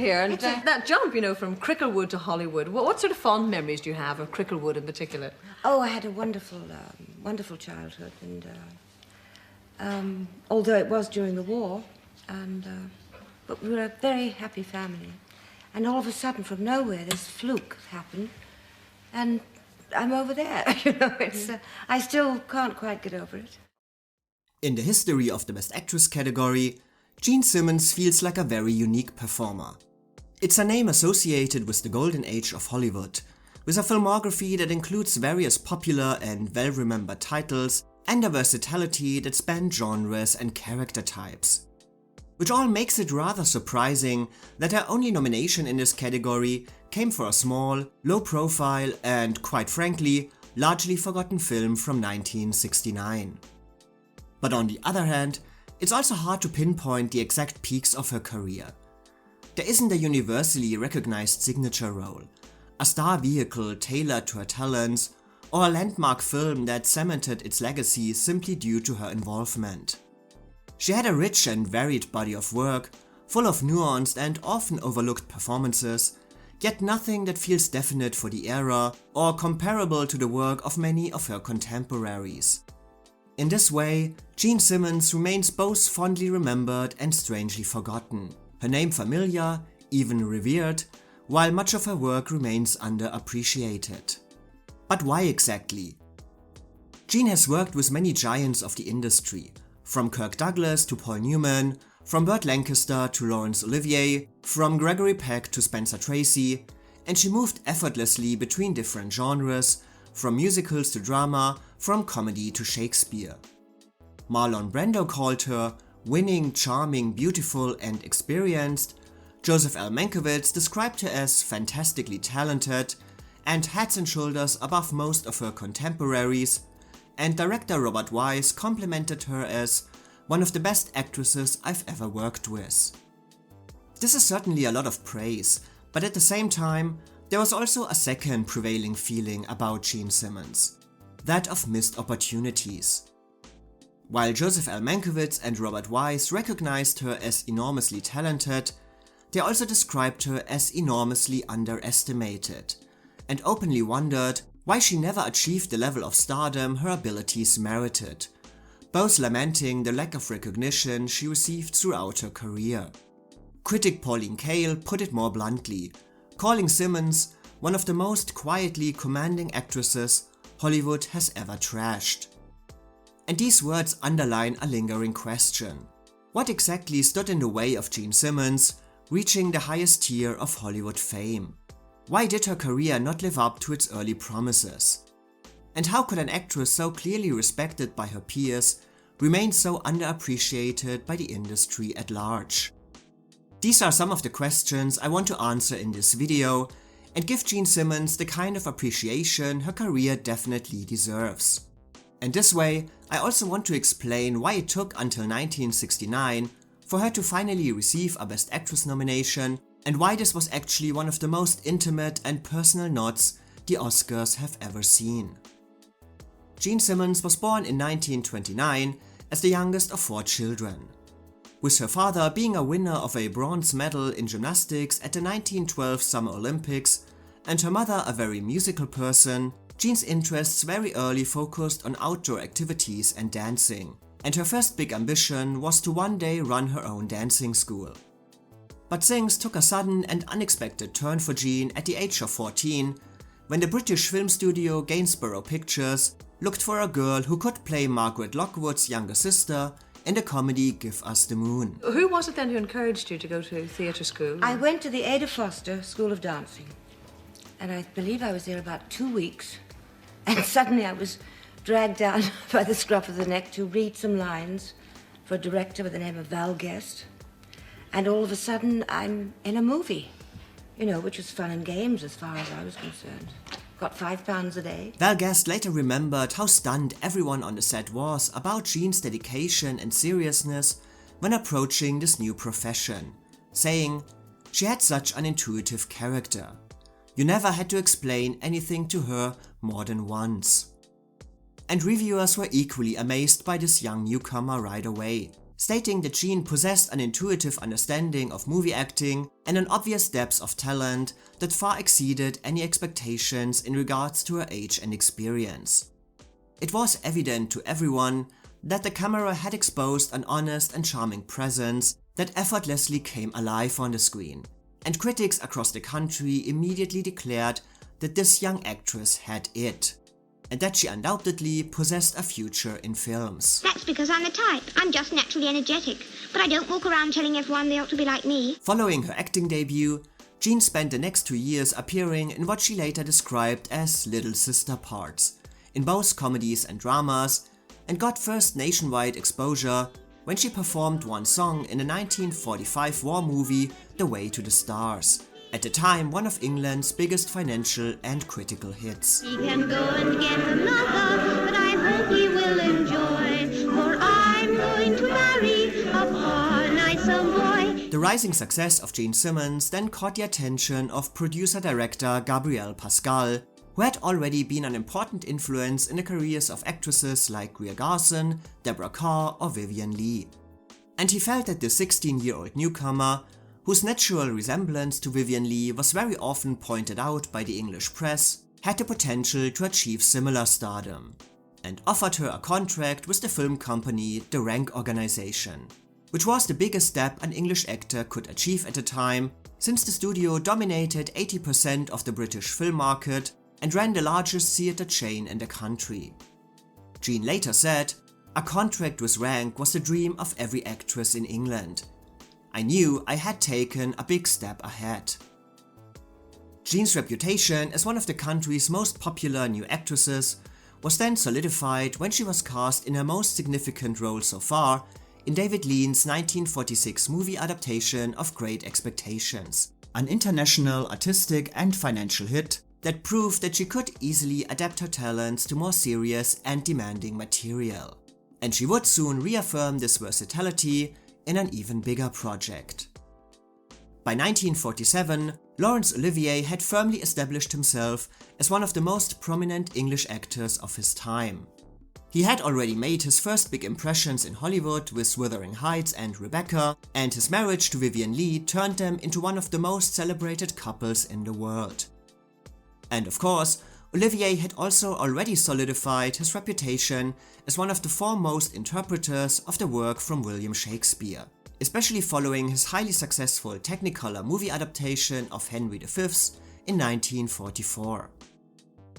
here. And that jump, from Cricklewood to Hollywood, what sort of fond memories do you have of Cricklewood in particular? Oh, I had a wonderful, wonderful childhood. And although it was during the war, but we were a very happy family. And all of a sudden, from nowhere, this fluke happened. And I'm over there, it's, I still can't quite get over it. In the history of the Best Actress category, Jean Simmons feels like a very unique performer. It's a name associated with the golden age of Hollywood, with a filmography that includes various popular and well-remembered titles and a versatility that spanned genres and character types. Which all makes it rather surprising that her only nomination in this category came for a small, low-profile and, quite frankly, largely forgotten film from 1969. But on the other hand, it's also hard to pinpoint the exact peaks of her career. There isn't a universally recognized signature role, a star vehicle tailored to her talents, or a landmark film that cemented its legacy simply due to her involvement. She had a rich and varied body of work, full of nuanced and often overlooked performances, yet nothing that feels definite for the era or comparable to the work of many of her contemporaries. In this way, Jean Simmons remains both fondly remembered and strangely forgotten, her name familiar, even revered, while much of her work remains underappreciated. But why exactly? Jean has worked with many giants of the industry, from Kirk Douglas to Paul Newman, from Burt Lancaster to Laurence Olivier, from Gregory Peck to Spencer Tracy, and she moved effortlessly between different genres, from musicals to drama, from comedy to Shakespeare. Marlon Brando called her winning, charming, beautiful and experienced, Joseph L. Mankiewicz described her as fantastically talented and heads and shoulders above most of her contemporaries, and director Robert Wise complimented her as one of the best actresses I've ever worked with. This is certainly a lot of praise, but at the same time, there was also a second prevailing feeling about Jean Simmons, that of missed opportunities. While Joseph L. Mankiewicz and Robert Wise recognized her as enormously talented, they also described her as enormously underestimated, and openly wondered why she never achieved the level of stardom her abilities merited, both lamenting the lack of recognition she received throughout her career. Critic Pauline Kael put it more bluntly, calling Simmons one of the most quietly commanding actresses Hollywood has ever trashed. And these words underline a lingering question. What exactly stood in the way of Jean Simmons reaching the highest tier of Hollywood fame? Why did her career not live up to its early promises? And how could an actress so clearly respected by her peers remain so underappreciated by the industry at large? These are some of the questions I want to answer in this video and give Jean Simmons the kind of appreciation her career definitely deserves. And this way, I also want to explain why it took until 1969 for her to finally receive a Best Actress nomination, and why this was actually one of the most intimate and personal nods the Oscars have ever seen. Jean Simmons was born in 1929 as the youngest of 4 children. With her father being a winner of a bronze medal in gymnastics at the 1912 Summer Olympics, and her mother a very musical person, Jean's interests very early focused on outdoor activities and dancing, and her first big ambition was to one day run her own dancing school. But things took a sudden and unexpected turn for Jean at the age of 14, when the British film studio Gainsborough Pictures looked for a girl who could play Margaret Lockwood's younger sister in the comedy Give Us the Moon. Who was it then who encouraged you to go to theatre school? I went to the Ada Foster School of Dancing, and I believe I was there about 2 weeks, and suddenly I was dragged down by the scruff of the neck to read some lines for a director by the name of Val Guest, and all of a sudden I'm in a movie, which was fun and games as far as I was concerned. Got £5 a day. Val Guest later remembered how stunned everyone on the set was about Jean's dedication and seriousness when approaching this new profession, saying, "She had such an intuitive character. You never had to explain anything to her more than once." And reviewers were equally amazed by this young newcomer right away, stating that Jean possessed an intuitive understanding of movie acting and an obvious depth of talent that far exceeded any expectations in regards to her age and experience. It was evident to everyone that the camera had exposed an honest and charming presence that effortlessly came alive on the screen, and critics across the country immediately declared that this young actress had it, and that she undoubtedly possessed a future in films. That's because I'm the type. I'm just naturally energetic, but I don't walk around telling everyone they ought to be like me. Following her acting debut, Jean spent the next 2 years appearing in what she later described as little sister parts, in both comedies and dramas, and got first nationwide exposure when she performed one song in the 1945 war movie The Way to the Stars, at the time one of England's biggest financial and critical hits. He can go and get another, but I hope he will enjoy, for I'm going to marry a far nicer boy. The rising success of Jean Simmons then caught the attention of producer-director Gabriel Pascal, who had already been an important influence in the careers of actresses like Greer Garson, Deborah Kerr or Vivien Leigh. And he felt that the 16-year-old newcomer, whose natural resemblance to Vivien Leigh was very often pointed out by the English press, had the potential to achieve similar stardom, and offered her a contract with the film company The Rank Organization, which was the biggest step an English actor could achieve at the time, since the studio dominated 80% of the British film market and ran the largest theatre chain in the country. Jean later said, "A contract with Rank was the dream of every actress in England. I knew I had taken a big step ahead." Jean's reputation as one of the country's most popular new actresses was then solidified when she was cast in her most significant role so far in David Lean's 1946 movie adaptation of Great Expectations, an international artistic and financial hit that proved that she could easily adapt her talents to more serious and demanding material. And she would soon reaffirm this versatility in an even bigger project. By 1947, Laurence Olivier had firmly established himself as one of the most prominent English actors of his time. He had already made his first big impressions in Hollywood with Wuthering Heights and Rebecca, and his marriage to Vivien Leigh turned them into one of the most celebrated couples in the world. And of course, Olivier had also already solidified his reputation as one of the foremost interpreters of the work from William Shakespeare, especially following his highly successful Technicolor movie adaptation of Henry V in 1944.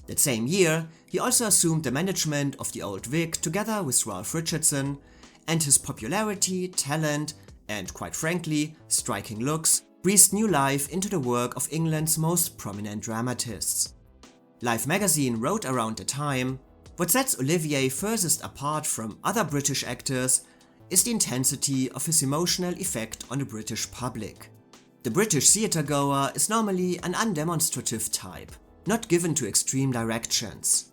That same year, he also assumed the management of the Old Vic together with Ralph Richardson, and his popularity, talent, and quite frankly, striking looks breathed new life into the work of England's most prominent dramatists. Life magazine wrote around the time, "What sets Olivier furthest apart from other British actors is the intensity of his emotional effect on the British public. The British theatregoer is normally an undemonstrative type, not given to extreme directions.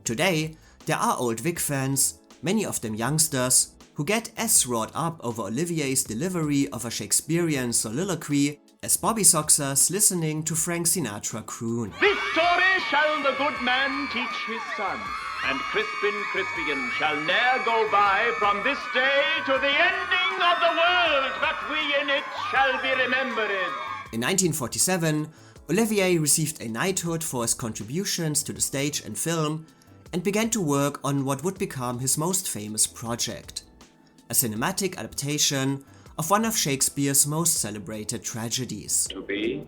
Today, there are Old Vic fans, many of them youngsters, who get as wrought up over Olivier's delivery of a Shakespearean soliloquy as Bobby Soxers listening to Frank Sinatra croon. This story shall the good man teach his son, and Crispin Crispian shall ne'er go by from this day to the ending of the world, but we in it shall be remembered." In 1947, Olivier received a knighthood for his contributions to the stage and film, and began to work on what would become his most famous project, a cinematic adaptation of one of Shakespeare's most celebrated tragedies. To be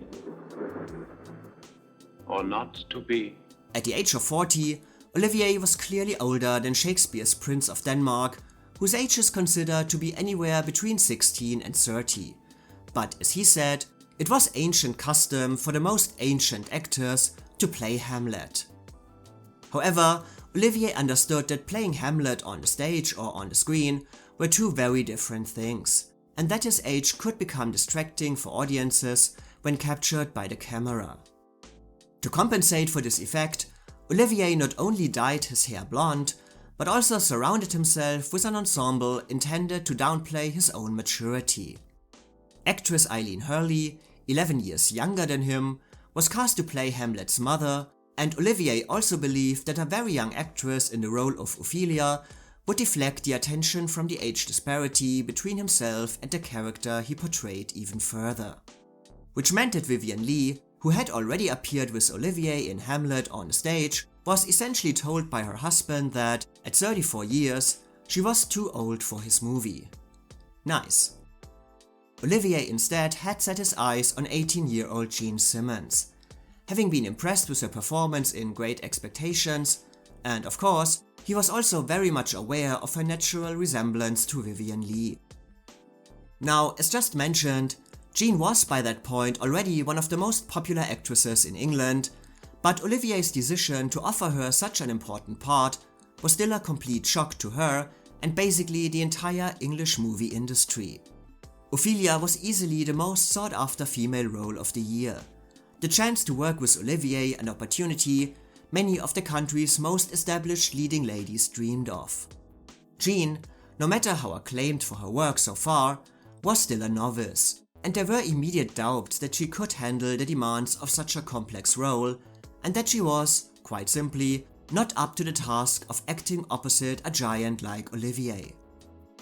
or not to be? At the age of 40, Olivier was clearly older than Shakespeare's Prince of Denmark, whose age is considered to be anywhere between 16 and 30. But as he said, it was ancient custom for the most ancient actors to play Hamlet. However, Olivier understood that playing Hamlet on the stage or on the screen were two very different things, and that his age could become distracting for audiences when captured by the camera. To compensate for this effect, Olivier not only dyed his hair blonde, but also surrounded himself with an ensemble intended to downplay his own maturity. Actress Eileen Hurley, 11 years younger than him, was cast to play Hamlet's mother, and Olivier also believed that a very young actress in the role of Ophelia would deflect the attention from the age disparity between himself and the character he portrayed even further. Which meant that Vivien Leigh, who had already appeared with Olivier in Hamlet on the stage, was essentially told by her husband that, at 34 years, she was too old for his movie. Nice. Olivier instead had set his eyes on 18-year-old Jean Simmons, having been impressed with her performance in Great Expectations, and of course, he was also very much aware of her natural resemblance to Vivien Leigh. Now, as just mentioned, Jean was by that point already one of the most popular actresses in England, but Olivier's decision to offer her such an important part was still a complete shock to her and basically the entire English movie industry. Ophelia was easily the most sought-after female role of the year. The chance to work with Olivier, an opportunity many of the country's most established leading ladies dreamed of. Jean, no matter how acclaimed for her work so far, was still a novice, and there were immediate doubts that she could handle the demands of such a complex role, and that she was, quite simply, not up to the task of acting opposite a giant like Olivier.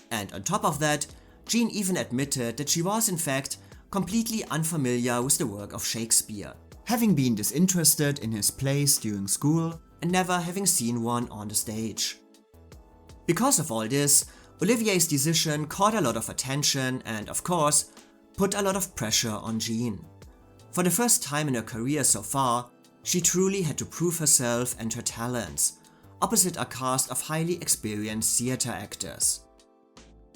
And on top of that, Jean even admitted that she was in fact completely unfamiliar with the work of Shakespeare, having been disinterested in his plays during school and never having seen one on the stage. Because of all this, Olivier's decision caught a lot of attention and, of course, put a lot of pressure on Jean. For the first time in her career so far, she truly had to prove herself and her talents, opposite a cast of highly experienced theatre actors.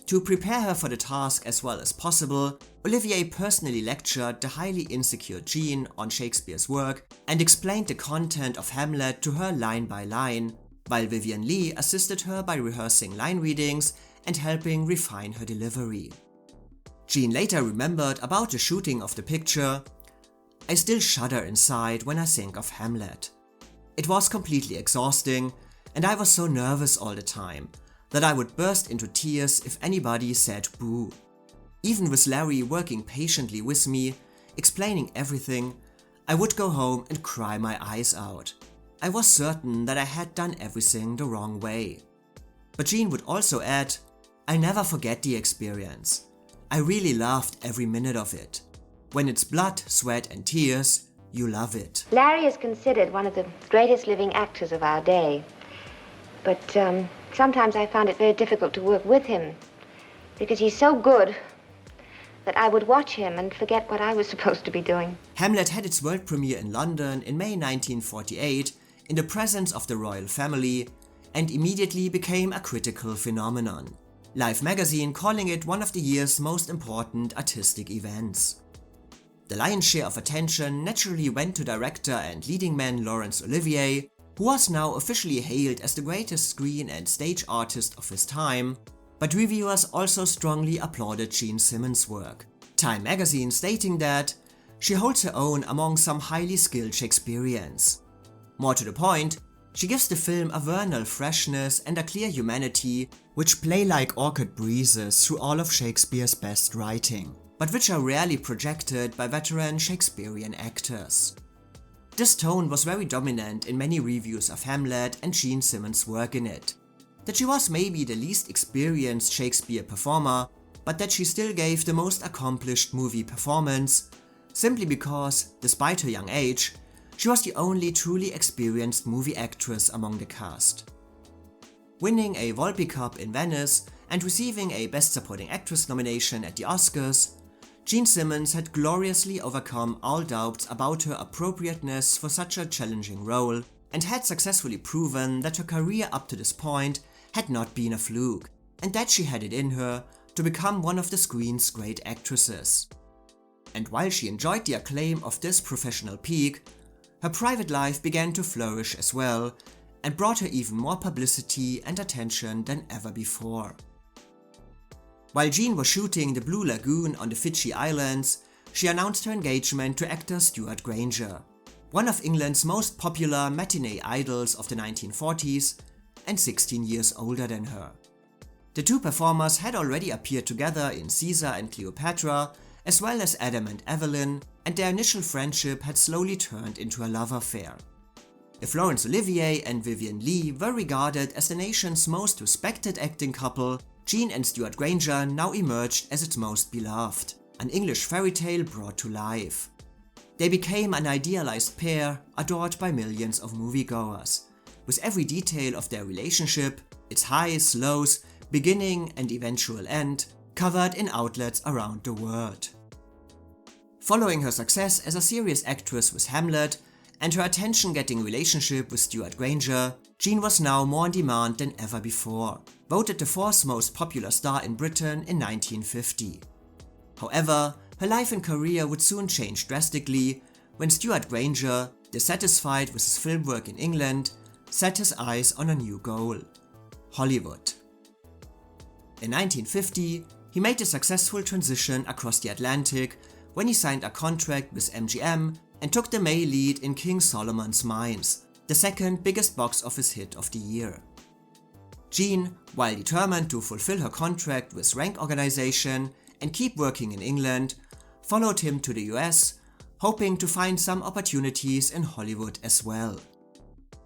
To prepare her for the task as well as possible, Olivier personally lectured the highly insecure Jean on Shakespeare's work and explained the content of Hamlet to her line by line, while Vivien Leigh assisted her by rehearsing line readings and helping refine her delivery. Jean later remembered about the shooting of the picture, "I still shudder inside when I think of Hamlet. It was completely exhausting, and I was so nervous all the time that I would burst into tears if anybody said boo. Even with Larry working patiently with me, explaining everything, I would go home and cry my eyes out. I was certain that I had done everything the wrong way." But Jean would also add, "I never forget the experience. I really loved every minute of it. When it's blood, sweat and tears, you love it." Larry is considered one of the greatest living actors of our day. But sometimes I found it very difficult to work with him because he's so good that I would watch him and forget what I was supposed to be doing. Hamlet had its world premiere in London in May 1948 in the presence of the royal family and immediately became a critical phenomenon, Life magazine calling it one of the year's most important artistic events. The lion's share of attention naturally went to director and leading man Laurence Olivier, who was now officially hailed as the greatest screen and stage artist of his time, but reviewers also strongly applauded Jean Simmons' work. Time magazine stating that she holds her own among some highly skilled Shakespeareans. More to the point, she gives the film a vernal freshness and a clear humanity which play like orchid breezes through all of Shakespeare's best writing, but which are rarely projected by veteran Shakespearean actors. This tone was very dominant in many reviews of Hamlet and Jean Simmons' work in it. That she was maybe the least experienced Shakespeare performer, but that she still gave the most accomplished movie performance, simply because, despite her young age, she was the only truly experienced movie actress among the cast. Winning a Volpi Cup in Venice and receiving a Best Supporting Actress nomination at the Oscars, Jean Simmons had gloriously overcome all doubts about her appropriateness for such a challenging role and had successfully proven that her career up to this point had not been a fluke, and that she had it in her to become one of the screen's great actresses. And while she enjoyed the acclaim of this professional peak, her private life began to flourish as well and brought her even more publicity and attention than ever before. While Jean was shooting The Blue Lagoon on the Fiji Islands, she announced her engagement to actor Stewart Granger, one of England's most popular matinee idols of the 1940s and 16 years older than her. The two performers had already appeared together in Caesar and Cleopatra, as well as Adam and Evelyn, and their initial friendship had slowly turned into a love affair. If Laurence Olivier and Vivien Leigh were regarded as the nation's most respected acting couple, Jean and Stewart Granger now emerged as its most beloved, an English fairy tale brought to life. They became an idealized pair adored by millions of moviegoers, with every detail of their relationship, its highs, lows, beginning and eventual end, covered in outlets around the world. Following her success as a serious actress with Hamlet and her attention-getting relationship with Stewart Granger, Jean was now more in demand than ever before, voted the fourth most popular star in Britain in 1950. However, her life and career would soon change drastically when Stewart Granger, dissatisfied with his film work in England, set his eyes on a new goal: Hollywood. In 1950, he made a successful transition across the Atlantic when he signed a contract with MGM and took the male lead in King Solomon's Mines, the second biggest box office hit of the year. Jean, while determined to fulfill her contract with Rank Organization and keep working in England, followed him to the US, hoping to find some opportunities in Hollywood as well.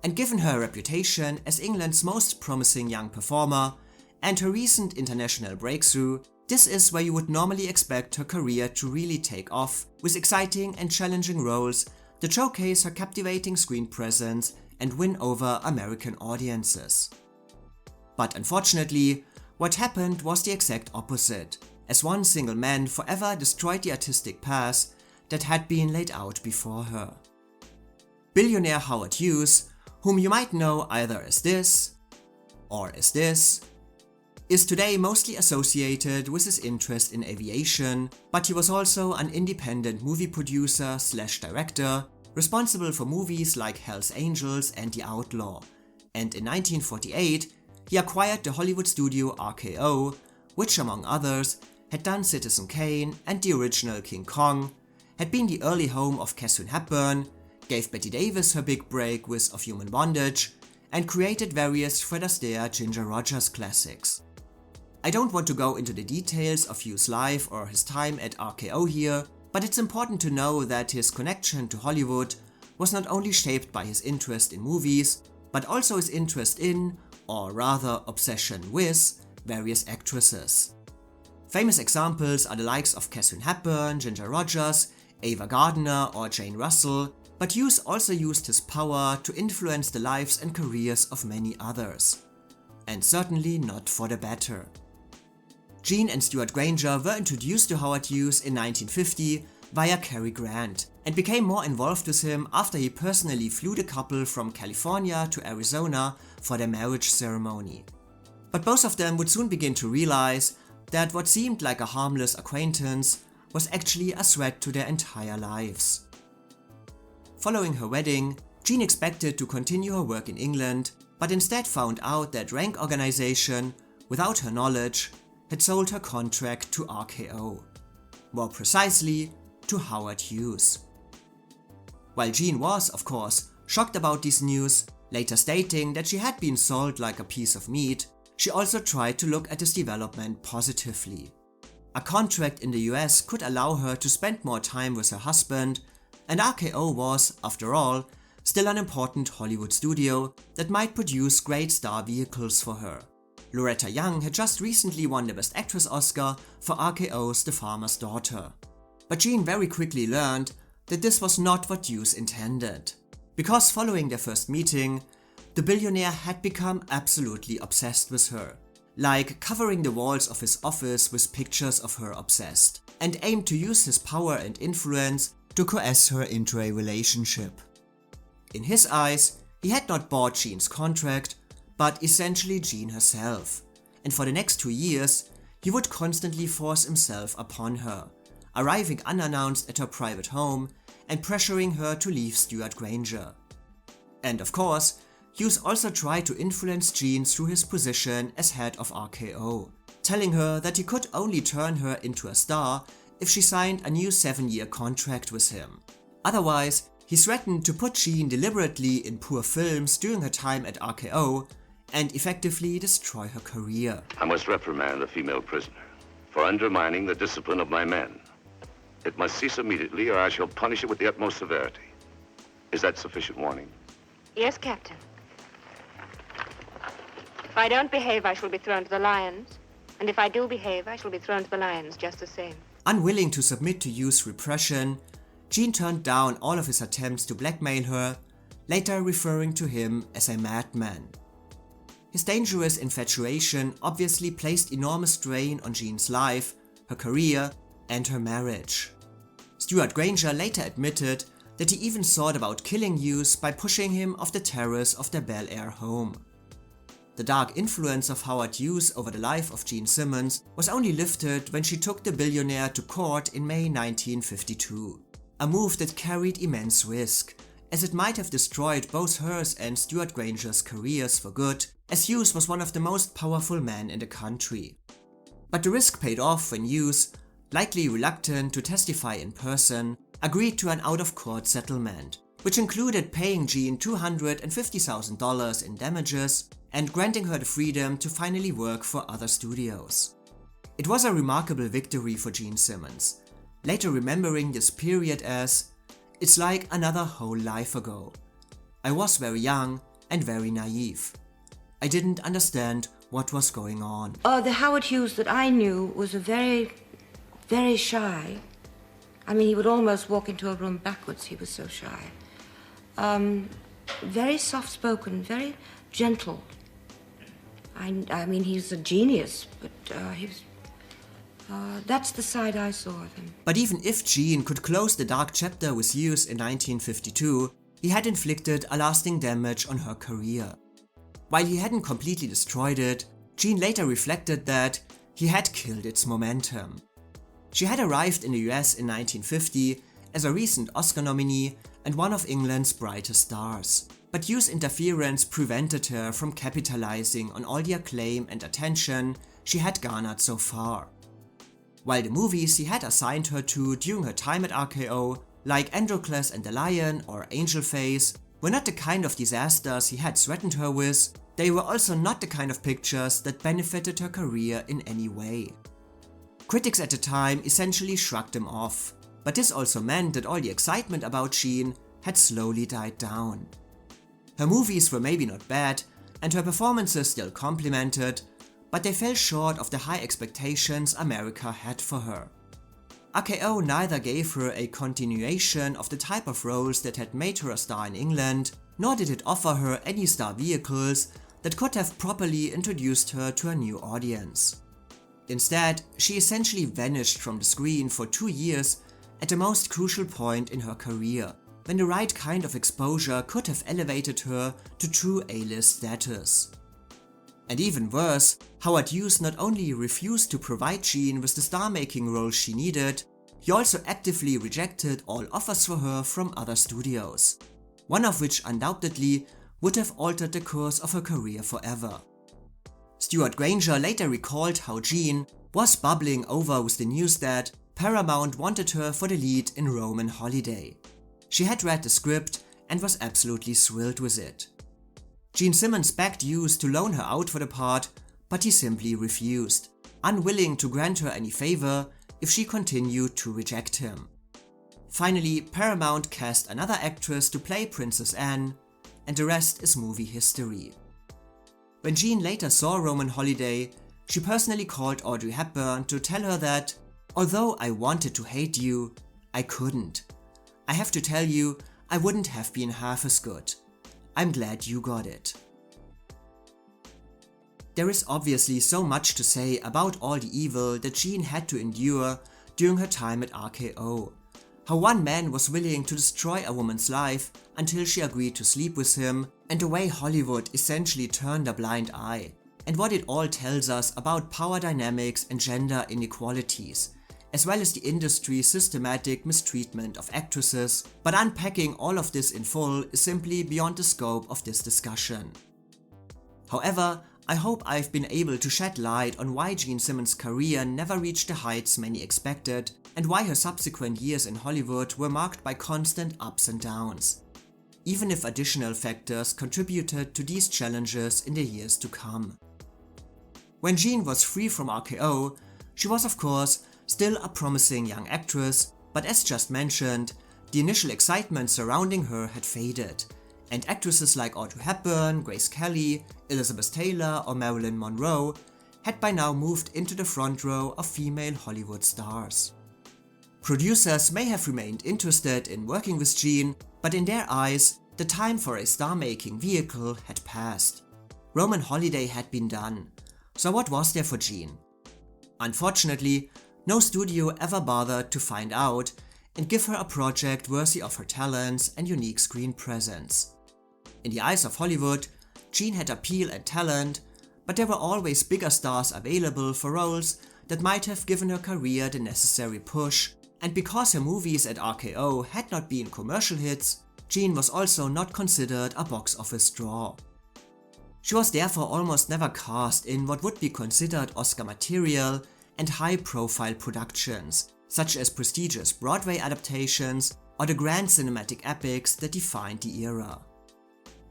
And given her reputation as England's most promising young performer and her recent international breakthrough, this is where you would normally expect her career to really take off, with exciting and challenging roles that showcase her captivating screen presence and win over American audiences. But unfortunately, what happened was the exact opposite, as one single man forever destroyed the artistic path that had been laid out before her. Billionaire Howard Hughes, whom you might know either as this or as this, is today mostly associated with his interest in aviation, but he was also an independent movie producer / director responsible for movies like Hell's Angels and The Outlaw, and in 1948 he acquired the Hollywood studio RKO, which among others had done Citizen Kane and the original King Kong, had been the early home of Katharine Hepburn, gave Bette Davis her big break with Of Human Bondage, and created various Fred Astaire Ginger Rogers classics. I don't want to go into the details of Hughes' life or his time at RKO here, but it's important to know that his connection to Hollywood was not only shaped by his interest in movies, but also his interest in, or rather obsession with, various actresses. Famous examples are the likes of Katharine Hepburn, Ginger Rogers, Ava Gardner or Jane Russell, but Hughes also used his power to influence the lives and careers of many others. And certainly not for the better. Jean and Stewart Granger were introduced to Howard Hughes in 1950 via Cary Grant, and became more involved with him after he personally flew the couple from California to Arizona for their marriage ceremony. But both of them would soon begin to realize that what seemed like a harmless acquaintance was actually a threat to their entire lives. Following her wedding, Jean expected to continue her work in England, but instead found out that Rank Organization, without her knowledge, had sold her contract to RKO. More precisely, to Howard Hughes. While Jean was, of course, shocked about this news, later stating that she had been sold like a piece of meat, she also tried to look at this development positively. A contract in the US could allow her to spend more time with her husband, and RKO was, after all, still an important Hollywood studio that might produce great star vehicles for her. Loretta Young had just recently won the Best Actress Oscar for RKO's The Farmer's Daughter. But Jean very quickly learned that this was not what Hughes intended. Because following their first meeting, the billionaire had become absolutely obsessed with her, like covering the walls of his office with pictures of her obsessed, and aimed to use his power and influence to coerce her into a relationship. In his eyes, he had not bought Jean's contract, but essentially Jean herself, and for the next 2 years, he would constantly force himself upon her, arriving unannounced at her private home and pressuring her to leave Stewart Granger. And of course, Hughes also tried to influence Jean through his position as head of RKO, telling her that he could only turn her into a star if she signed a new 7-year contract with him. Otherwise, he threatened to put Jean deliberately in poor films during her time at RKO and effectively destroy her career. I must reprimand the female prisoner for undermining the discipline of my men. It must cease immediately or I shall punish it with the utmost severity. Is that sufficient warning? Yes, Captain. If I don't behave, I shall be thrown to the lions. And if I do behave, I shall be thrown to the lions just the same. Unwilling to submit to Hughes' repression, Jean turned down all of his attempts to blackmail her, later referring to him as a madman. His dangerous infatuation obviously placed enormous strain on Jean's life, her career, and her marriage. Stewart Granger later admitted that he even thought about killing Hughes by pushing him off the terrace of their Bel Air home. The dark influence of Howard Hughes over the life of Jean Simmons was only lifted when she took the billionaire to court in May 1952, a move that carried immense risk, as it might have destroyed both hers and Stewart Granger's careers for good, as Hughes was one of the most powerful men in the country. But the risk paid off when Hughes, likely reluctant to testify in person, agreed to an out-of-court settlement, which included paying Jean $250,000 in damages and granting her the freedom to finally work for other studios. It was a remarkable victory for Jean Simmons, later remembering this period as, "It's like another whole life ago. I was very young and very naive. I didn't understand what was going on." The Howard Hughes that I knew was a very, very shy. I mean, he would almost walk into a room backwards, he was so shy. Very soft-spoken, very gentle. I mean, he's a genius, but that's the side I saw of him. But even if Jean could close the dark chapter with Hughes in 1952, he had inflicted a lasting damage on her career. While he hadn't completely destroyed it, Jean later reflected that he had killed its momentum. She had arrived in the US in 1950 as a recent Oscar nominee and one of England's brightest stars. But Hughes' interference prevented her from capitalizing on all the acclaim and attention she had garnered so far. While the movies he had assigned her to during her time at RKO, like Androcles and the Lion or Angel Face, were not the kind of disasters he had threatened her with, they were also not the kind of pictures that benefited her career in any way. Critics at the time essentially shrugged them off, but this also meant that all the excitement about Jean had slowly died down. Her movies were maybe not bad, and her performances still complimented, but they fell short of the high expectations America had for her. RKO neither gave her a continuation of the type of roles that had made her a star in England, nor did it offer her any star vehicles that could have properly introduced her to a new audience. Instead, she essentially vanished from the screen for 2 years at the most crucial point in her career, when the right kind of exposure could have elevated her to true A-list status. And even worse, Howard Hughes not only refused to provide Jean with the star-making role she needed, he also actively rejected all offers for her from other studios, one of which undoubtedly would have altered the course of her career forever. Stewart Granger later recalled how Jean was bubbling over with the news that Paramount wanted her for the lead in Roman Holiday. She had read the script and was absolutely thrilled with it. Jean Simmons begged Hughes to loan her out for the part, but he simply refused, unwilling to grant her any favor if she continued to reject him. Finally, Paramount cast another actress to play Princess Anne, and the rest is movie history. When Jean later saw Roman Holiday, she personally called Audrey Hepburn to tell her that, "Although I wanted to hate you, I couldn't. I have to tell you, I wouldn't have been half as good. I'm glad you got it." There is obviously so much to say about all the evil that Jean had to endure during her time at RKO. How one man was willing to destroy a woman's life until she agreed to sleep with him, and the way Hollywood essentially turned a blind eye, and what it all tells us about power dynamics and gender inequalities, as well as the industry's systematic mistreatment of actresses, but unpacking all of this in full is simply beyond the scope of this discussion. However, I hope I've been able to shed light on why Jean Simmons' career never reached the heights many expected, and why her subsequent years in Hollywood were marked by constant ups and downs, even if additional factors contributed to these challenges in the years to come. When Jean was free from RKO, she was of course still a promising young actress, but as just mentioned, the initial excitement surrounding her had faded, and actresses like Audrey Hepburn, Grace Kelly, Elizabeth Taylor or Marilyn Monroe had by now moved into the front row of female Hollywood stars. Producers may have remained interested in working with Jean, but in their eyes, the time for a star-making vehicle had passed. Roman holiday had been done, so what was there for Jean? Unfortunately, no studio ever bothered to find out and give her a project worthy of her talents and unique screen presence. In the eyes of Hollywood, Jean had appeal and talent, but there were always bigger stars available for roles that might have given her career the necessary push, and because her movies at RKO had not been commercial hits, Jean was also not considered a box office draw. She was therefore almost never cast in what would be considered Oscar material and high-profile productions, such as prestigious Broadway adaptations or the grand cinematic epics that defined the era.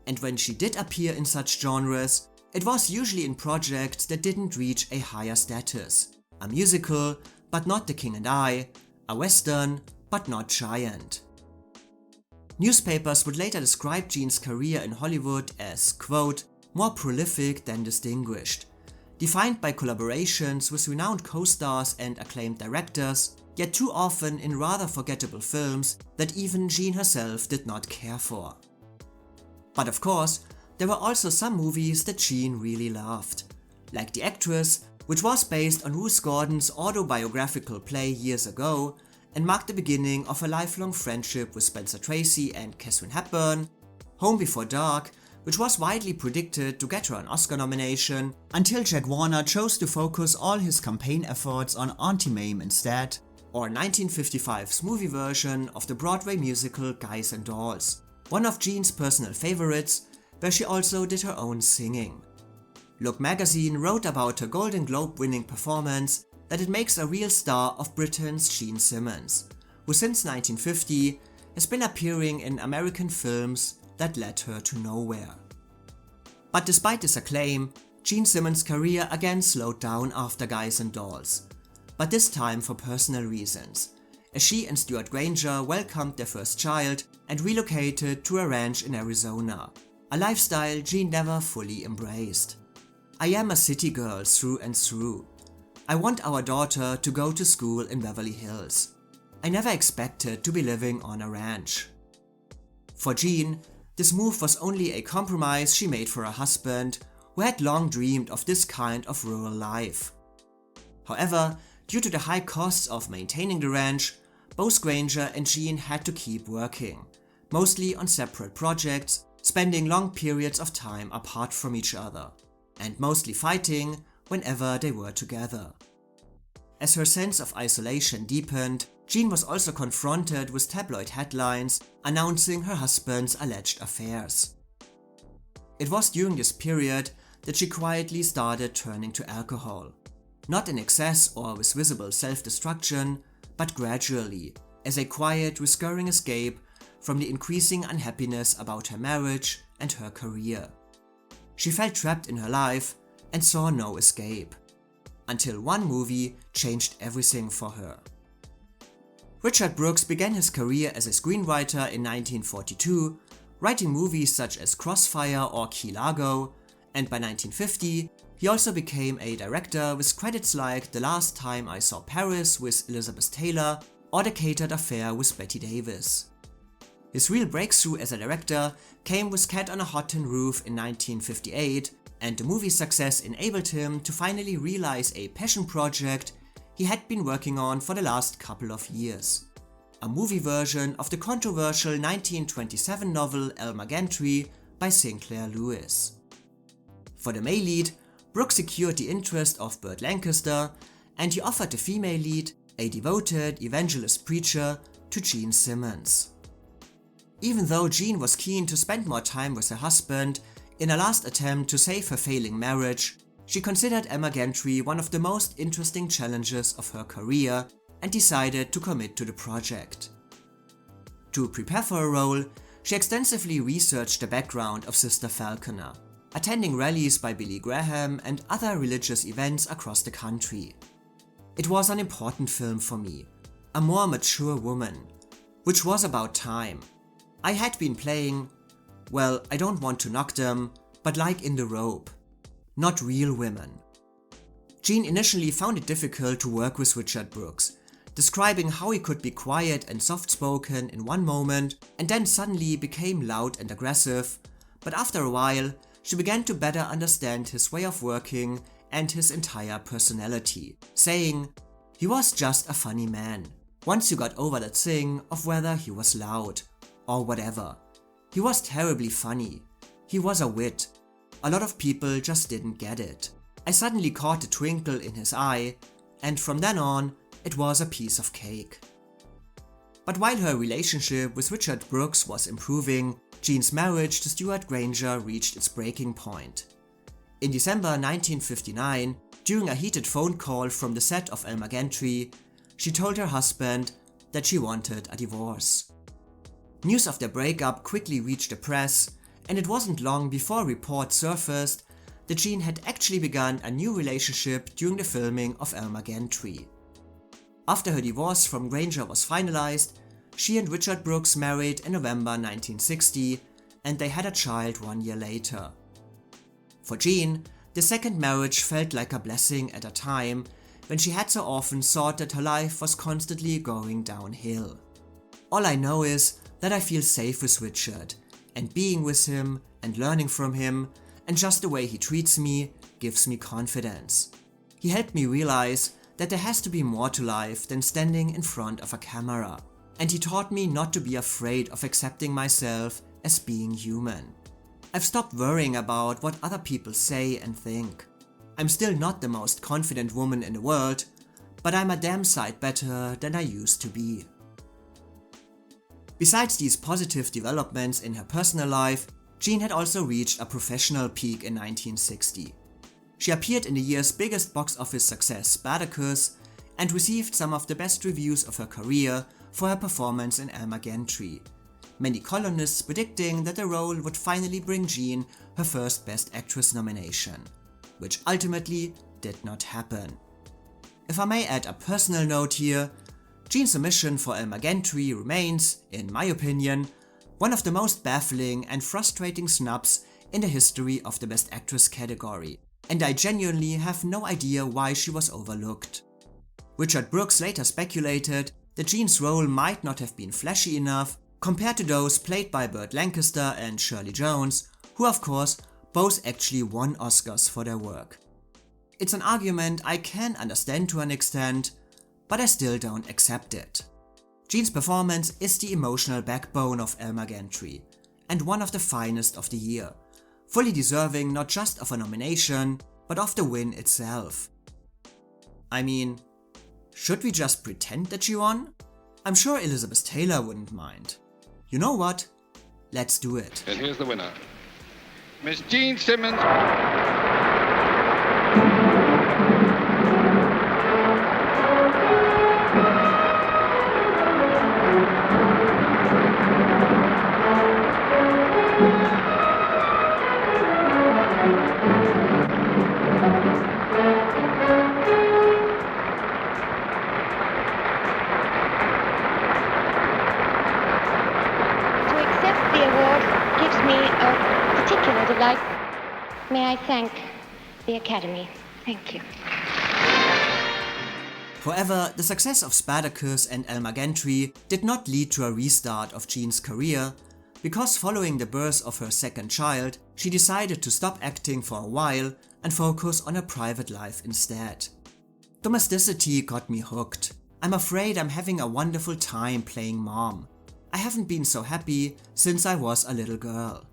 And when she did appear in such genres, it was usually in projects that didn't reach a higher status. A musical, but not The King and I, a western, but not Giant. Newspapers would later describe Jean's career in Hollywood as, quote, more prolific than distinguished, defined by collaborations with renowned co-stars and acclaimed directors, yet too often in rather forgettable films that even Jean herself did not care for. But of course, there were also some movies that Jean really loved, like The Actress, which was based on Ruth Gordon's autobiographical play years ago and marked the beginning of a lifelong friendship with Spencer Tracy and Katharine Hepburn, Home Before Dark, which was widely predicted to get her an Oscar nomination, until Jack Warner chose to focus all his campaign efforts on Auntie Mame instead, or 1955's movie version of the Broadway musical Guys and Dolls, one of Jean's personal favorites, where she also did her own singing. Look magazine wrote about her Golden Globe winning performance that it makes a real star of Britain's Jean Simmons, who since 1950 has been appearing in American films that led her to nowhere. But despite this acclaim, Jean Simmons' career again slowed down after Guys and Dolls, but this time for personal reasons, as she and Stewart Granger welcomed their first child and relocated to a ranch in Arizona, a lifestyle Jean never fully embraced. I am a city girl through and through. I want our daughter to go to school in Beverly Hills. I never expected to be living on a ranch. For Jean, this move was only a compromise she made for her husband, who had long dreamed of this kind of rural life. However, due to the high costs of maintaining the ranch, both Granger and Jean had to keep working, mostly on separate projects, spending long periods of time apart from each other, and mostly fighting whenever they were together. As her sense of isolation deepened, Jean was also confronted with tabloid headlines announcing her husband's alleged affairs. It was during this period that she quietly started turning to alcohol, not in excess or with visible self-destruction, but gradually, as a quiet, recurring escape from the increasing unhappiness about her marriage and her career. She felt trapped in her life and saw no escape, until one movie changed everything for her. Richard Brooks began his career as a screenwriter in 1942, writing movies such as Crossfire or Key Largo, and by 1950 he also became a director with credits like The Last Time I Saw Paris with Elizabeth Taylor or The Catered Affair with Bette Davis. His real breakthrough as a director came with Cat on a Hot Tin Roof in 1958, and the movie's success enabled him to finally realize a passion project he had been working on for the last couple of years. A movie version of the controversial 1927 novel Elmer Gantry by Sinclair Lewis. For the male lead, Brooks secured the interest of Burt Lancaster, and he offered the female lead, a devoted evangelist preacher, to Jean Simmons. Even though Jean was keen to spend more time with her husband, in a last attempt to save her failing marriage, she considered Elmer Gantry one of the most interesting challenges of her career and decided to commit to the project. To prepare for her role, she extensively researched the background of Sister Falconer, attending rallies by Billy Graham and other religious events across the country. It was an important film for me, a more mature woman, which was about time. I had been playing, well, I don't want to knock them, but like in the rope. Not real women. Jean initially found it difficult to work with Richard Brooks, describing how he could be quiet and soft-spoken in one moment and then suddenly became loud and aggressive, but after a while, she began to better understand his way of working and his entire personality, saying, "He was just a funny man. Once you got over that thing of whether he was loud or whatever. He was terribly funny. He was a wit. A lot of people just didn't get it. I suddenly caught a twinkle in his eye, and from then on, it was a piece of cake." But while her relationship with Richard Brooks was improving, Jean's marriage to Stewart Granger reached its breaking point. In December 1959, during a heated phone call from the set of Elmer Gantry, she told her husband that she wanted a divorce. News of their breakup quickly reached the press, and it wasn't long before reports surfaced that Jean had actually begun a new relationship during the filming of Elmer Gantry. After her divorce from Granger was finalized, she and Richard Brooks married in November 1960, and they had a child 1 year later. For Jean, the second marriage felt like a blessing at a time when she had so often thought that her life was constantly going downhill. "All I know is that I feel safe with Richard, and being with him and learning from him, and just the way he treats me gives me confidence. He helped me realize that there has to be more to life than standing in front of a camera, and he taught me not to be afraid of accepting myself as being human. I've stopped worrying about what other people say and think. I'm still not the most confident woman in the world, but I'm a damn sight better than I used to be." Besides these positive developments in her personal life, Jean had also reached a professional peak in 1960. She appeared in the year's biggest box office success, Spartacus, and received some of the best reviews of her career for her performance in Elmer Gantry, many columnists predicting that the role would finally bring Jean her first Best Actress nomination, which ultimately did not happen. If I may add a personal note here, Jean's omission for Elmer Gantry remains, in my opinion, one of the most baffling and frustrating snubs in the history of the Best Actress category, and I genuinely have no idea why she was overlooked. Richard Brooks later speculated that Jean's role might not have been flashy enough compared to those played by Burt Lancaster and Shirley Jones, who of course both actually won Oscars for their work. It's an argument I can understand to an extent, but I still don't accept it. Jean's performance is the emotional backbone of Elmer Gantry, and one of the finest of the year, fully deserving not just of a nomination, but of the win itself. I mean, should we just pretend that she won? I'm sure Elizabeth Taylor wouldn't mind. You know what? Let's do it. And here's the winner, Miss Jean Simmons. May I thank the Academy? Thank you. However, the success of Spartacus and Elmer Gantry did not lead to a restart of Jean's career, because following the birth of her second child, she decided to stop acting for a while and focus on her private life instead. Domesticity got me hooked. I'm afraid I'm having a wonderful time playing mom. I haven't been so happy since I was a little girl.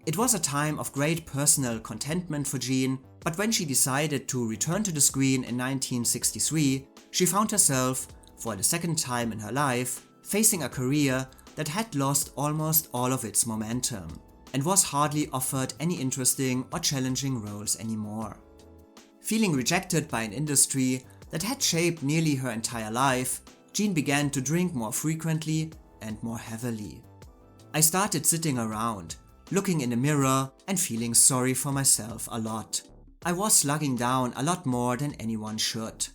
It was a time of great personal contentment for Jean, but when she decided to return to the screen in 1963, she found herself, for the second time in her life, facing a career that had lost almost all of its momentum, and was hardly offered any interesting or challenging roles anymore. Feeling rejected by an industry that had shaped nearly her entire life, Jean began to drink more frequently and more heavily. I started sitting around, looking in the mirror and feeling sorry for myself a lot. I was slugging down a lot more than anyone should.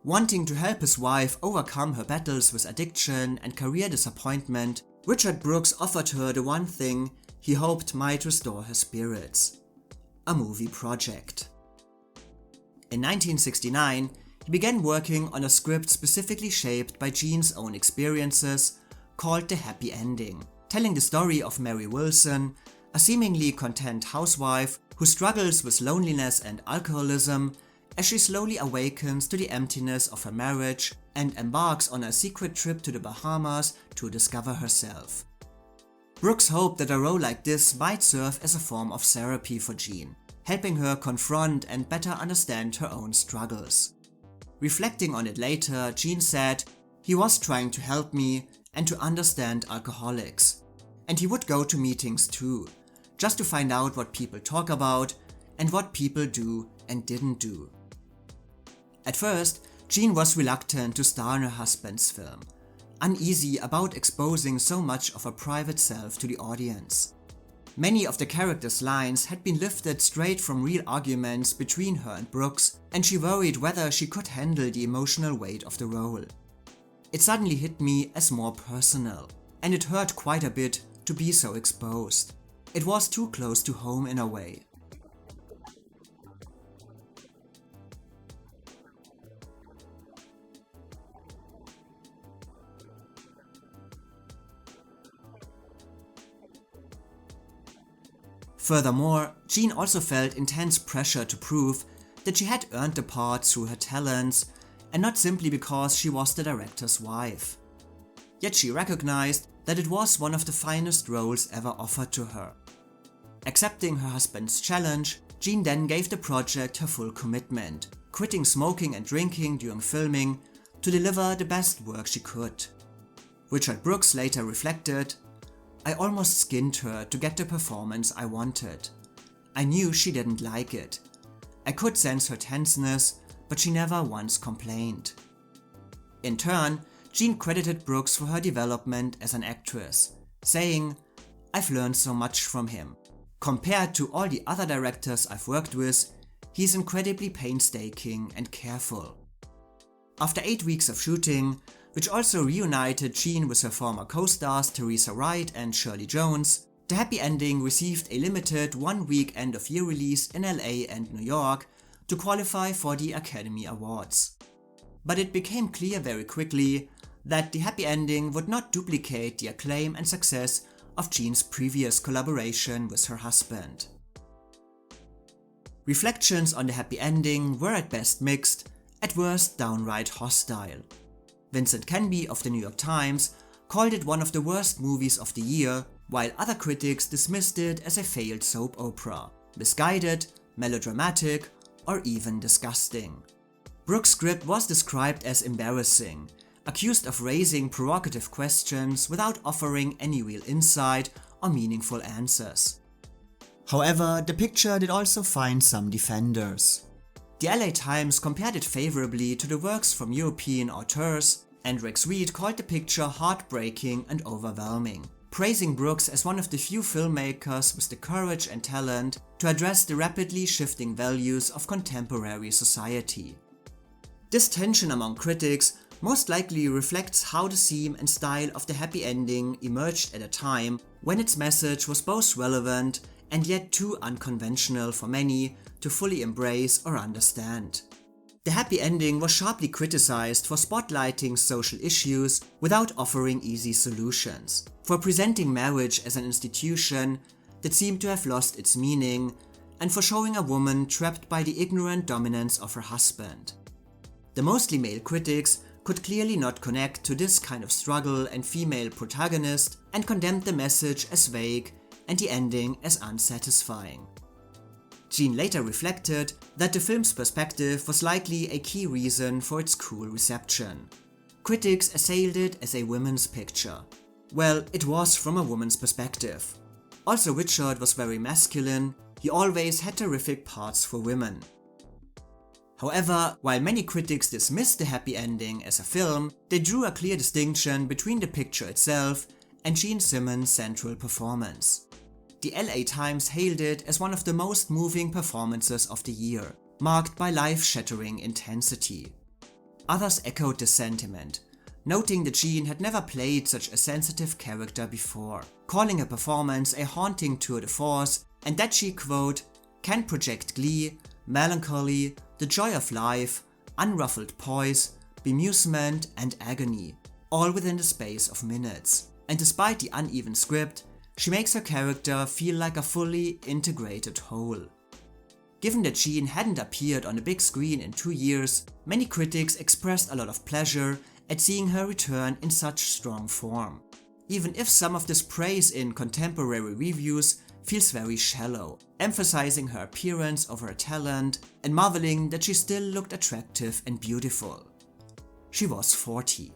Wanting to help his wife overcome her battles with addiction and career disappointment, Richard Brooks offered her the one thing he hoped might restore her spirits. A movie project. In 1969, he began working on a script specifically shaped by Jean's own experiences, called The Happy Ending, telling the story of Mary Wilson, a seemingly content housewife who struggles with loneliness and alcoholism as she slowly awakens to the emptiness of her marriage and embarks on a secret trip to the Bahamas to discover herself. Brooks hoped that a role like this might serve as a form of therapy for Jean, helping her confront and better understand her own struggles. Reflecting on it later, Jean said, "He was trying to help me and to understand alcoholics. And he would go to meetings too, just to find out what people talk about and what people do and didn't do." At first, Jean was reluctant to star in her husband's film, uneasy about exposing so much of her private self to the audience. Many of the characters' lines had been lifted straight from real arguments between her and Brooks, and she worried whether she could handle the emotional weight of the role. It suddenly hit me as more personal, and it hurt quite a bit to be so exposed. It was too close to home in a way. Furthermore, Jean also felt intense pressure to prove that she had earned the part through her talents and not simply because she was the director's wife. Yet she recognized that it was one of the finest roles ever offered to her. Accepting her husband's challenge, Jean then gave the project her full commitment, quitting smoking and drinking during filming to deliver the best work she could. Richard Brooks later reflected, "I almost skinned her to get the performance I wanted. I knew she didn't like it. I could sense her tenseness, but she never once complained." In turn, Jean credited Brooks for her development as an actress, saying, "I've learned so much from him. Compared to all the other directors I've worked with, he's incredibly painstaking and careful." After 8 weeks of shooting, which also reunited Jean with her former co-stars Teresa Wright and Shirley Jones, The Happy Ending received a limited 1-week end-of-year release in LA and New York to qualify for the Academy Awards. But it became clear very quickly that The Happy Ending would not duplicate the acclaim and success of Jean's previous collaboration with her husband. Reflections on The Happy Ending were at best mixed, at worst downright hostile. Vincent Canby of the New York Times called it one of the worst movies of the year, while other critics dismissed it as a failed soap opera, misguided, melodramatic, or even disgusting. Brooks' script was described as embarrassing, accused of raising provocative questions without offering any real insight or meaningful answers. However, the picture did also find some defenders. The LA Times compared it favorably to the works from European auteurs, and Rex Reed called the picture heartbreaking and overwhelming, praising Brooks as one of the few filmmakers with the courage and talent to address the rapidly shifting values of contemporary society. This tension among critics most likely reflects how the theme and style of The Happy Ending emerged at a time when its message was both relevant and yet too unconventional for many to fully embrace or understand. The Happy Ending was sharply criticized for spotlighting social issues without offering easy solutions, for presenting marriage as an institution that seemed to have lost its meaning, and for showing a woman trapped by the ignorant dominance of her husband. The mostly male critics could clearly not connect to this kind of struggle and female protagonist and condemned the message as vague and the ending as unsatisfying. Jean later reflected that the film's perspective was likely a key reason for its cool reception. Critics assailed it as a women's picture. Well, it was from a woman's perspective. Also, Richard was very masculine, he always had terrific parts for women. However, while many critics dismissed The Happy Ending as a film, they drew a clear distinction between the picture itself and Jean Simmons' central performance. The LA Times hailed it as one of the most moving performances of the year, marked by life-shattering intensity. Others echoed this sentiment, noting that Jean had never played such a sensitive character before, calling her performance a haunting tour de force, and that she, quote, can project glee, melancholy, the joy of life, unruffled poise, bemusement and agony, all within the space of minutes. And despite the uneven script, she makes her character feel like a fully integrated whole. Given that Jean hadn't appeared on the big screen in 2 years, many critics expressed a lot of pleasure at seeing her return in such strong form. Even if some of this praise in contemporary reviews feels very shallow, emphasizing her appearance over her talent and marveling that she still looked attractive and beautiful. She was 40.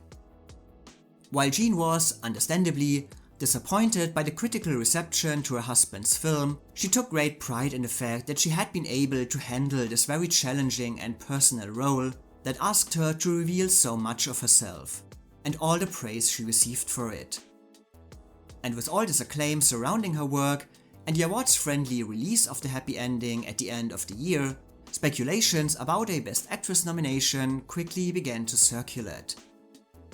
While Jean was, understandably, disappointed by the critical reception to her husband's film, she took great pride in the fact that she had been able to handle this very challenging and personal role that asked her to reveal so much of herself, and all the praise she received for it. And with all this acclaim surrounding her work and the awards-friendly release of the happy ending at the end of the year, speculations about a Best Actress nomination quickly began to circulate.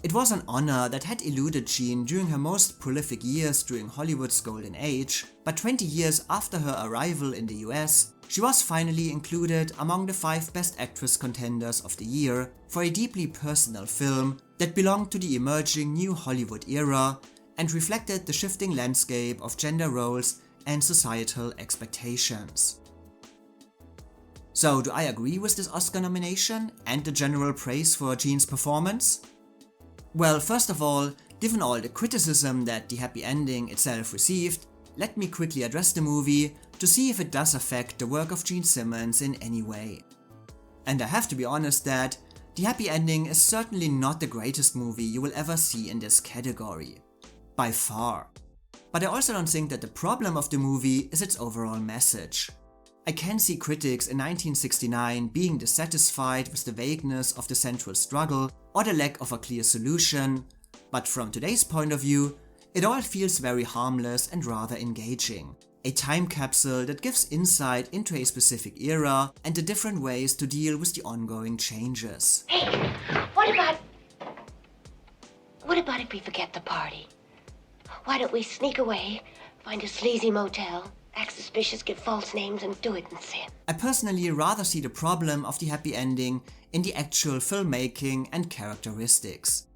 It was an honor that had eluded Jean during her most prolific years during Hollywood's golden age, but 20 years after her arrival in the US, she was finally included among the 5 Best Actress contenders of the year for a deeply personal film that belonged to the emerging new Hollywood era and reflected the shifting landscape of gender roles and societal expectations. So, do I agree with this Oscar nomination and the general praise for Jean's performance? Well, first of all, given all the criticism that the happy ending itself received, let me quickly address the movie to see if it does affect the work of Jean Simmons in any way. And I have to be honest that the happy ending is certainly not the greatest movie you will ever see in this category. By far. But I also don't think that the problem of the movie is its overall message. I can see critics in 1969 being dissatisfied with the vagueness of the central struggle or the lack of a clear solution, but from today's point of view, it all feels very harmless and rather engaging. A time capsule that gives insight into a specific era and the different ways to deal with the ongoing changes. Hey, what about if we forget the party? Why don't we sneak away, find a sleazy motel, act suspicious, give false names, and do it in sin? I personally rather see the problem of the happy ending in the actual filmmaking and characteristics.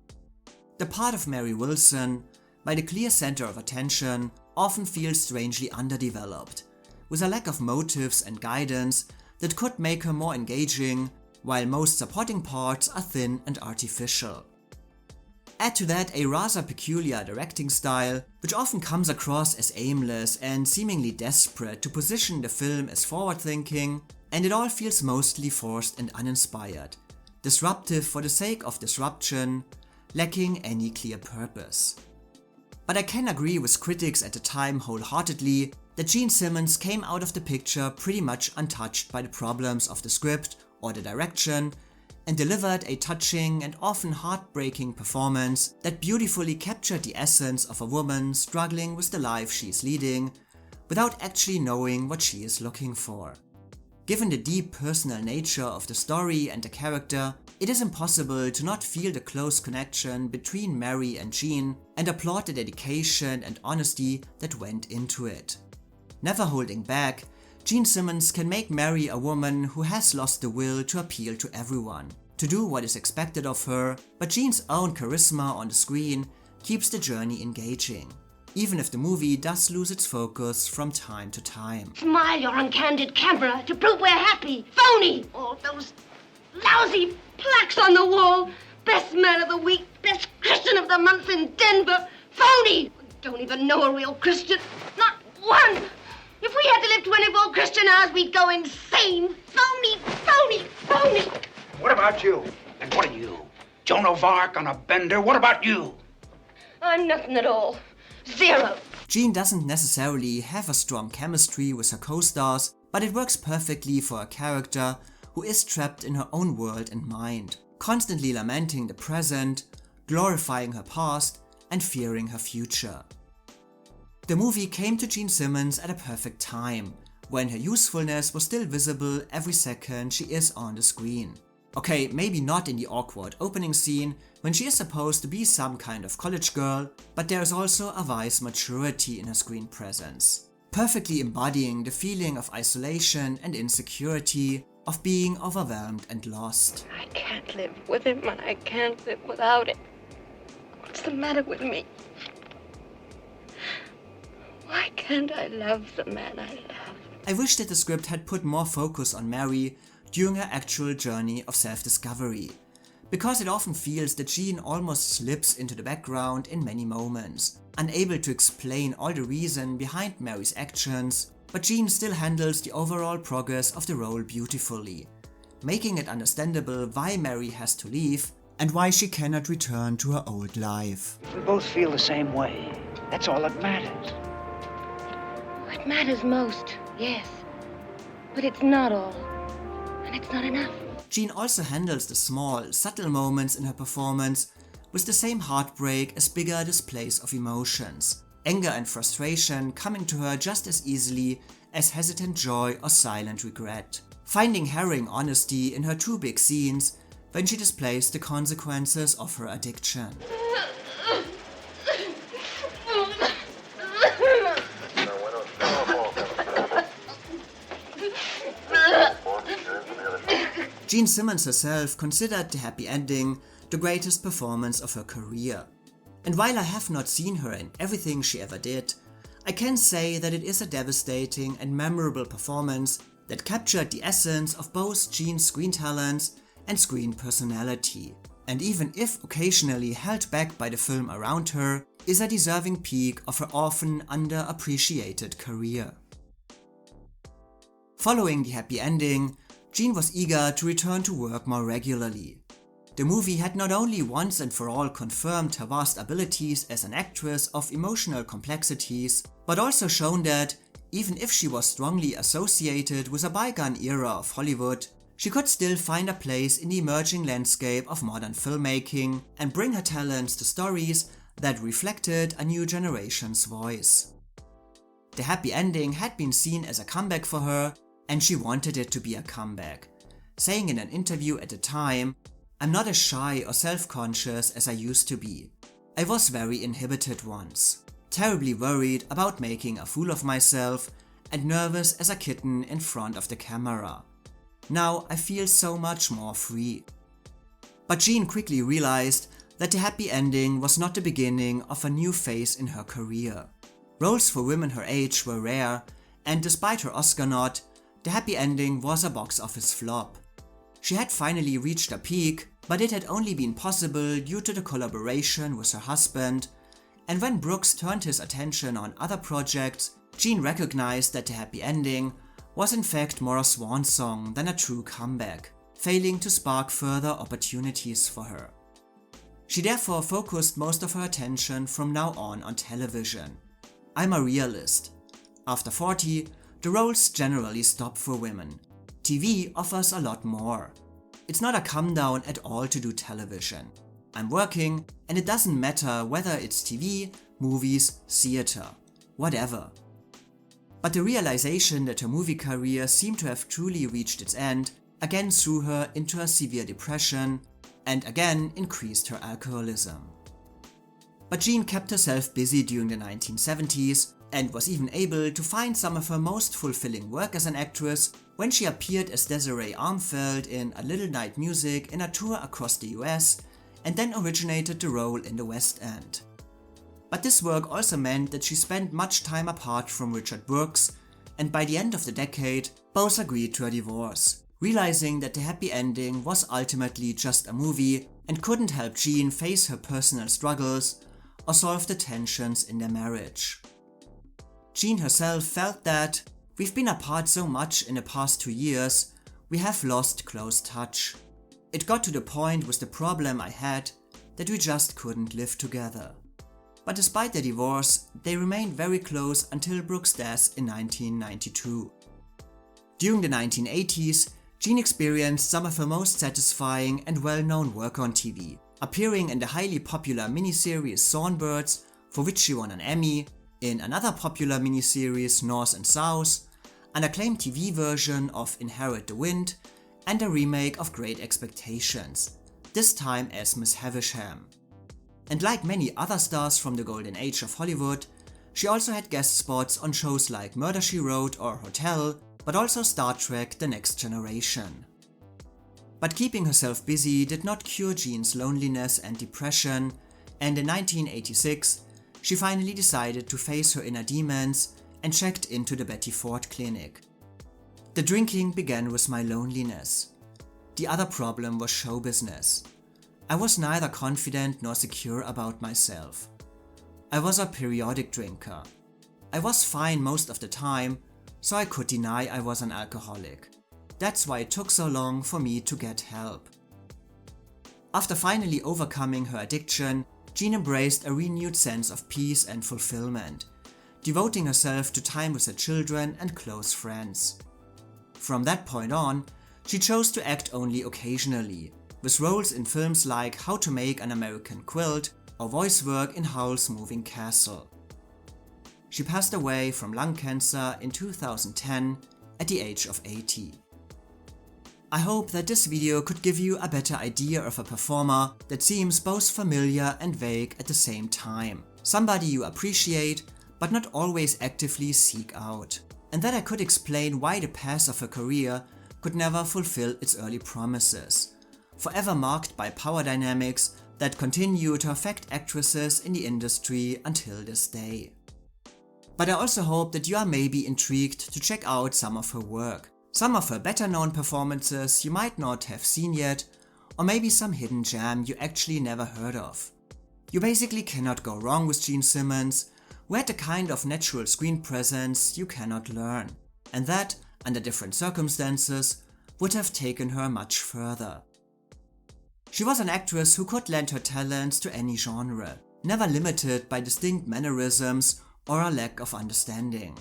The part of Mary Wilson, by the clear center of attention, often feels strangely underdeveloped, with a lack of motives and guidance that could make her more engaging, while most supporting parts are thin and artificial. Add to that a rather peculiar directing style, which often comes across as aimless and seemingly desperate to position the film as forward-thinking, and it all feels mostly forced and uninspired, disruptive for the sake of disruption, lacking any clear purpose. But I can agree with critics at the time wholeheartedly that Jean Simmons came out of the picture pretty much untouched by the problems of the script or the direction, and delivered a touching and often heartbreaking performance that beautifully captured the essence of a woman struggling with the life she is leading without actually knowing what she is looking for. Given the deep personal nature of the story and the character, it is impossible to not feel the close connection between Mary and Jean and applaud the dedication and honesty that went into it. Never holding back, Jean Simmons can make Mary a woman who has lost the will to appeal to everyone, to do what is expected of her, but Jean's own charisma on the screen keeps the journey engaging, even if the movie does lose its focus from time to time. Smile your uncandid camera to prove we're happy. Phony! All those lousy plaques on the wall. Best man of the week, best Christian of the month in Denver. Phony! Don't even know a real Christian. Not one! If we had to live 24 Christian hours, we'd go insane. Phony, phony, phony. What about you? And what are you? Joan of Arc on a bender? What about you? I'm nothing at all. Zero. Jean doesn't necessarily have a strong chemistry with her co-stars, but it works perfectly for a character who is trapped in her own world and mind, constantly lamenting the present, glorifying her past, and fearing her future. The movie came to Jean Simmons at a perfect time, when her usefulness was still visible every second she is on the screen. Okay, maybe not in the awkward opening scene when she is supposed to be some kind of college girl, but there is also a wise maturity in her screen presence, perfectly embodying the feeling of isolation and insecurity, of being overwhelmed and lost. I can't live with him and I can't live without him. What's the matter with me? Why can't I love the man I love? I wish that the script had put more focus on Mary during her actual journey of self-discovery, because it often feels that Jean almost slips into the background in many moments, unable to explain all the reason behind Mary's actions, but Jean still handles the overall progress of the role beautifully, making it understandable why Mary has to leave and why she cannot return to her old life. We both feel the same way. That's all that matters. What matters most, yes. But it's not all. And it's not enough. Jean also handles the small, subtle moments in her performance with the same heartbreak as bigger displays of emotions, anger and frustration coming to her just as easily as hesitant joy or silent regret, finding harrowing honesty in her two big scenes when she displays the consequences of her addiction. Jean Simmons herself considered the happy ending the greatest performance of her career. And while I have not seen her in everything she ever did, I can say that it is a devastating and memorable performance that captured the essence of both Jean's screen talents and screen personality, and even if occasionally held back by the film around her, is a deserving peak of her often underappreciated career. Following the happy ending, Jean was eager to return to work more regularly. The movie had not only once and for all confirmed her vast abilities as an actress of emotional complexities, but also shown that, even if she was strongly associated with a bygone era of Hollywood, she could still find a place in the emerging landscape of modern filmmaking and bring her talents to stories that reflected a new generation's voice. The happy ending had been seen as a comeback for her, and she wanted it to be a comeback, saying in an interview at the time, "I'm not as shy or self-conscious as I used to be. I was very inhibited once, terribly worried about making a fool of myself and nervous as a kitten in front of the camera. Now I feel so much more free." But Jean quickly realized that the happy ending was not the beginning of a new phase in her career. Roles for women her age were rare, and despite her Oscar nod, the happy ending was a box office flop. She had finally reached a peak, but it had only been possible due to the collaboration with her husband, and when Brooks turned his attention on other projects, Jean recognized that the happy ending was in fact more a swan song than a true comeback, failing to spark further opportunities for her. She therefore focused most of her attention from now on television. I'm a realist. After 40, the roles generally stop for women. TV offers a lot more. It's not a come down at all to do television. I'm working, and it doesn't matter whether it's TV, movies, theater, whatever. But the realization that her movie career seemed to have truly reached its end again threw her into a severe depression and again increased her alcoholism. But Jean kept herself busy during the 1970s and was even able to find some of her most fulfilling work as an actress when she appeared as Desiree Armfeld in A Little Night Music in a tour across the US and then originated the role in the West End. But this work also meant that she spent much time apart from Richard Brooks, and by the end of the decade, both agreed to a divorce, realizing that the happy ending was ultimately just a movie and couldn't help Jean face her personal struggles or solve the tensions in their marriage. Jean herself felt that, "We've been apart so much in the past 2 years, we have lost close touch. It got to the point with the problem I had that we just couldn't live together." But despite their divorce, they remained very close until Brooks' death in 1992. During the 1980s, Jean experienced some of her most satisfying and well-known work on TV, appearing in the highly popular miniseries Songbirds, for which she won an Emmy, in another popular miniseries North and South, an acclaimed TV version of Inherit the Wind, and a remake of Great Expectations, this time as Miss Havisham. And like many other stars from the golden age of Hollywood, she also had guest spots on shows like Murder, She Wrote or Hotel, but also Star Trek: The Next Generation. But keeping herself busy did not cure Jean's loneliness and depression, and in 1986, she finally decided to face her inner demons and checked into the Betty Ford Clinic. The drinking began with my loneliness. The other problem was show business. I was neither confident nor secure about myself. I was a periodic drinker. I was fine most of the time, so I could deny I was an alcoholic. That's why it took so long for me to get help. After finally overcoming her addiction, Jean embraced a renewed sense of peace and fulfillment, devoting herself to time with her children and close friends. From that point on, she chose to act only occasionally, with roles in films like How to Make an American Quilt or voice work in Howl's Moving Castle. She passed away from lung cancer in 2010 at the age of 80. I hope that this video could give you a better idea of a performer that seems both familiar and vague at the same time. Somebody you appreciate, but not always actively seek out. And that I could explain why the path of her career could never fulfill its early promises, forever marked by power dynamics that continue to affect actresses in the industry until this day. But I also hope that you are maybe intrigued to check out some of her work. Some of her better known performances you might not have seen yet, or maybe some hidden gem you actually never heard of. You basically cannot go wrong with Jean Simmons, who had the kind of natural screen presence you cannot learn, and that, under different circumstances, would have taken her much further. She was an actress who could lend her talents to any genre, never limited by distinct mannerisms or a lack of understanding.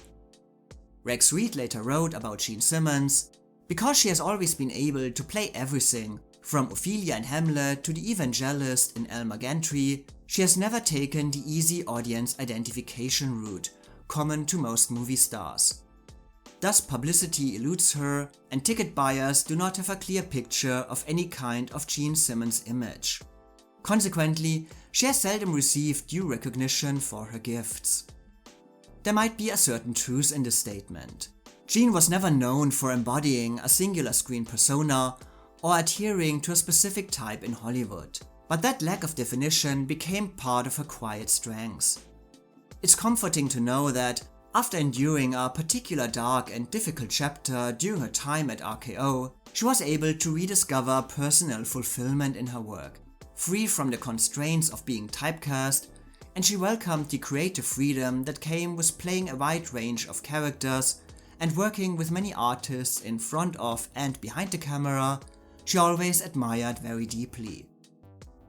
Rex Reed later wrote about Jean Simmons, "Because she has always been able to play everything, from Ophelia in Hamlet to the evangelist in Elmer Gantry, she has never taken the easy audience identification route, common to most movie stars. Thus publicity eludes her, and ticket buyers do not have a clear picture of any kind of Jean Simmons' image. Consequently, she has seldom received due recognition for her gifts." There might be a certain truth in this statement. Jean was never known for embodying a singular screen persona or adhering to a specific type in Hollywood, but that lack of definition became part of her quiet strengths. It's comforting to know that, after enduring a particular dark and difficult chapter during her time at RKO, she was able to rediscover personal fulfillment in her work, free from the constraints of being typecast, and she welcomed the creative freedom that came with playing a wide range of characters and working with many artists in front of and behind the camera she always admired very deeply.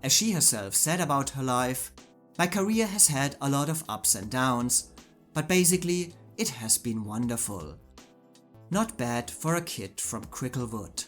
As she herself said about her life, "My career has had a lot of ups and downs, but basically it has been wonderful." Not bad for a kid from Cricklewood.